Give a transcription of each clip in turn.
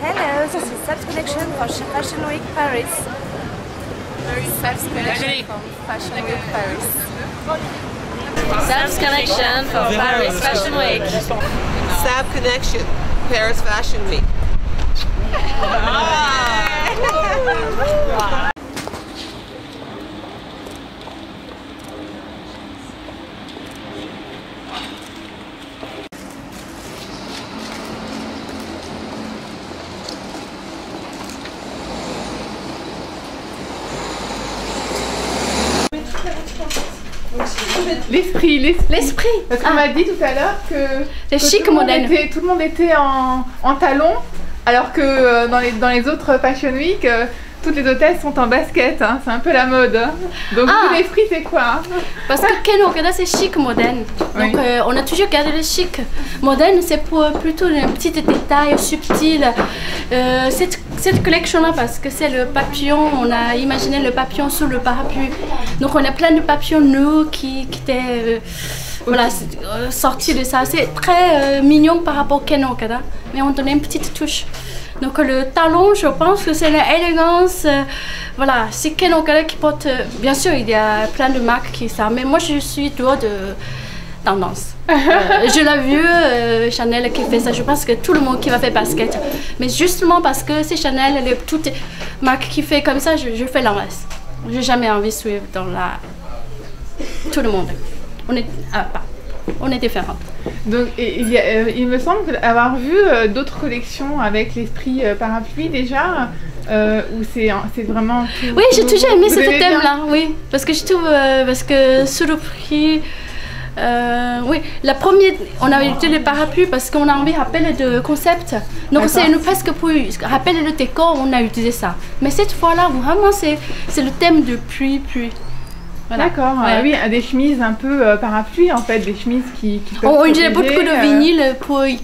Hello, this is Sab's Connection for Fashion Week Paris. Sab's Connection from Fashion Week Paris. Sab's Connection for Paris Fashion Week. Sab Connection, Paris Fashion Week. L'esprit. Parce qu'on m'a dit tout à l'heure que chic tout le monde moderne. tout le monde était en talons, alors que dans les autres Fashion Week, toutes les hôtesses sont en basket. Hein. C'est un peu la mode. Hein. Donc l'esprit c'est quoi hein? Parce que Ken Okada c'est chic moderne. Donc on a toujours gardé le chic. Moderne c'est pour plutôt les petits détails subtils. Cette collection là parce que c'est le papillon, on a imaginé le papillon sous le parapluie. Donc on a plein de papillons nus qui étaient voilà, sortis de ça. C'est très mignon par rapport au Ken Okada, mais on donnait une petite touche. Donc le talon, je pense que c'est l'élégance. Voilà, c'est Ken Okada qui porte. Bien sûr, il y a plein de marques qui ça, mais moi je suis droit de tendance. Je l'ai vu, Chanel qui fait ça. Je pense que tout le monde qui va faire basket. Mais justement parce que c'est Chanel, toutes les marques qui fait comme ça, je fais l'inverse. J'ai jamais envie de suivre dans tout le monde. On est différents. Donc il me semble avoir vu d'autres collections avec l'esprit parapluie déjà, où c'est vraiment... Oui, j'ai toujours aimé ce thème-là, oui. Parce que je trouve, parce que sous le prix... oui, la première, on avait utilisé le parapluie parce qu'on a envie de rappeler de concept. Donc c'est presque pour rappeler le décor, on a utilisé ça. Mais cette fois-là, vraiment, c'est le thème de pluie. Voilà. D'accord, oui, des chemises un peu parapluie en fait, des chemises qui peuvent on dirait beaucoup de vinyle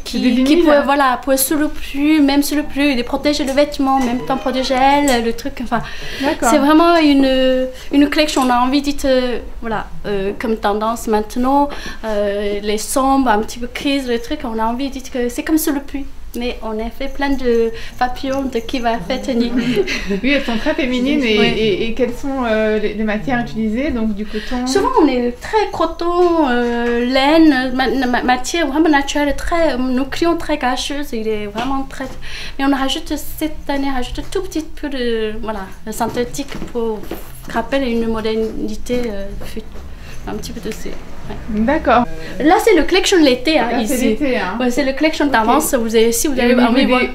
qui pourraient, voilà, pour sous le pluie, même sous le pluie, de protéger le vêtement, même temps protéger elle, le truc, enfin. C'est vraiment une collection, on a envie de voilà, comme tendance maintenant, les sombres, un petit peu crise, le truc, on a envie de dire que c'est comme sous le pluie. Mais on a fait plein de papillons qui va faire tenir. Oui, elles sont très féminines et quelles sont les matières utilisées? Donc du coton. Souvent on est très coton, laine, matière vraiment naturelle, nos clients très gâcheuses, il est vraiment très. Mais on rajoute cette année un tout petit peu de synthétique pour rappeler une modernité, un petit peu de ces. D'accord. Là c'est le collection l'été hein, ici. C'est l'été hein. Ouais, c'est le collection d'avance. Si vous avez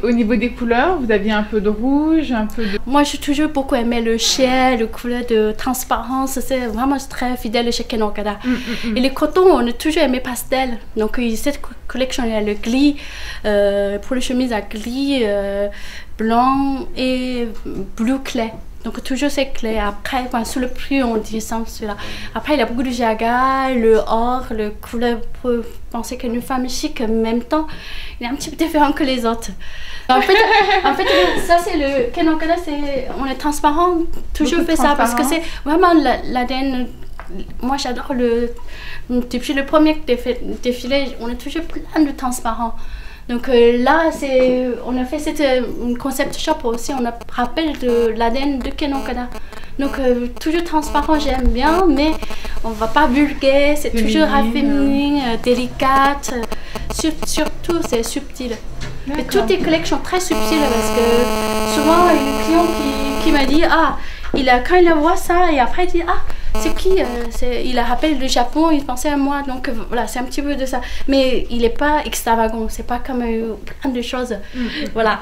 au niveau des couleurs, vous aviez un peu de rouge, un peu de... Moi j'ai toujours beaucoup aimé le ciel, le couleur de transparence. C'est vraiment très fidèle chez Ken Okada. Et les cotons, on a toujours aimé pastel. Donc cette collection il y a le gris, pour les chemises à gris, blanc et bleu clair. Donc toujours c'est clair. Après, sous le pluie, on descend celui-là. Après, il y a beaucoup de jaga, le or, le couleur pour penser qu'une femme chic, en même temps, il est un petit peu différent que les autres. En fait ça c'est le Ken Okada, on est transparent, toujours fait ça parce que c'est vraiment l'ADN. Moi j'adore depuis le premier défilé, on est toujours plein de transparents. Donc là, on a fait cette concept shop aussi, on a rappelé de l'ADN de Ken Okada. Donc toujours transparent, j'aime bien, mais on ne va pas vulgaire, c'est toujours féminin, délicate, surtout c'est subtil. Et toutes les collections très subtiles parce que souvent il y a une cliente qui m'a dit quand il voit ça et après il dit c'est qui il a rappelé le Japon, il pensait à moi, donc voilà, c'est un petit peu de ça. Mais il n'est pas extravagant, c'est pas comme plein de choses. Voilà.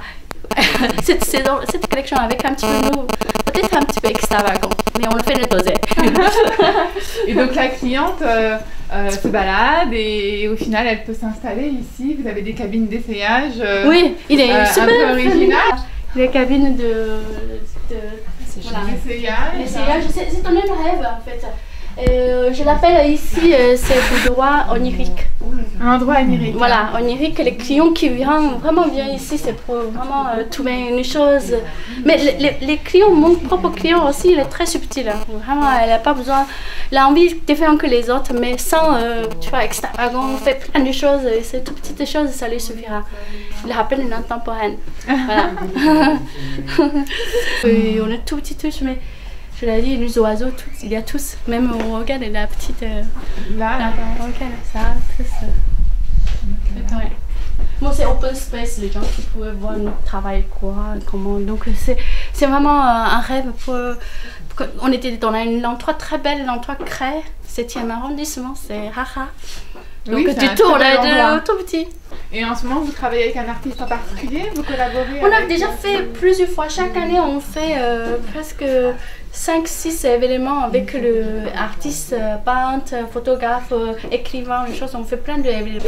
cette collection avec un petit peu peut-être un petit peu extravagant, mais on le fait le doser. Et donc la cliente se balade et au final elle peut s'installer ici. Vous avez des cabines d'essayage. Oui, il est super un peu original. Les cabines L'essayage. C'est un rêve en fait. Je l'appelle ici, c'est l'endroit onirique. Un endroit onirique. Voilà, onirique, les clients qui viennent vraiment bien ici, c'est pour vraiment trouver une chose. Mais les clients, mon propre client aussi, il est très subtil. Hein. Vraiment, elle n'a pas besoin, elle a envie de faire que les autres, mais sans, tu vois, extravagant, fait plein de choses, ces toutes petites choses, ça lui suffira. Il rappelle une intemporelle. Voilà. On est tout petit touche, mais je l'ai dit, les oiseaux, tous, il y a tous. Même on regarde la petite. Là, regarde ça, tous. Ouais. Bon, c'est open space, les gens qui pouvaient voir notre travail, quoi, comment. Donc, c'est vraiment un rêve pour. On était dans un endroit très bel, l'endroit Cray, 7e arrondissement, c'est Haha. Donc, oui, du tout, on a tout petit. Et en ce moment, vous travaillez avec un artiste en particulier? Vous collaborez? On a déjà fait plusieurs fois. Chaque année, on fait presque 5-6 événements avec l'artiste, peintre, photographe, écrivain, une chose. On fait plein d'événements.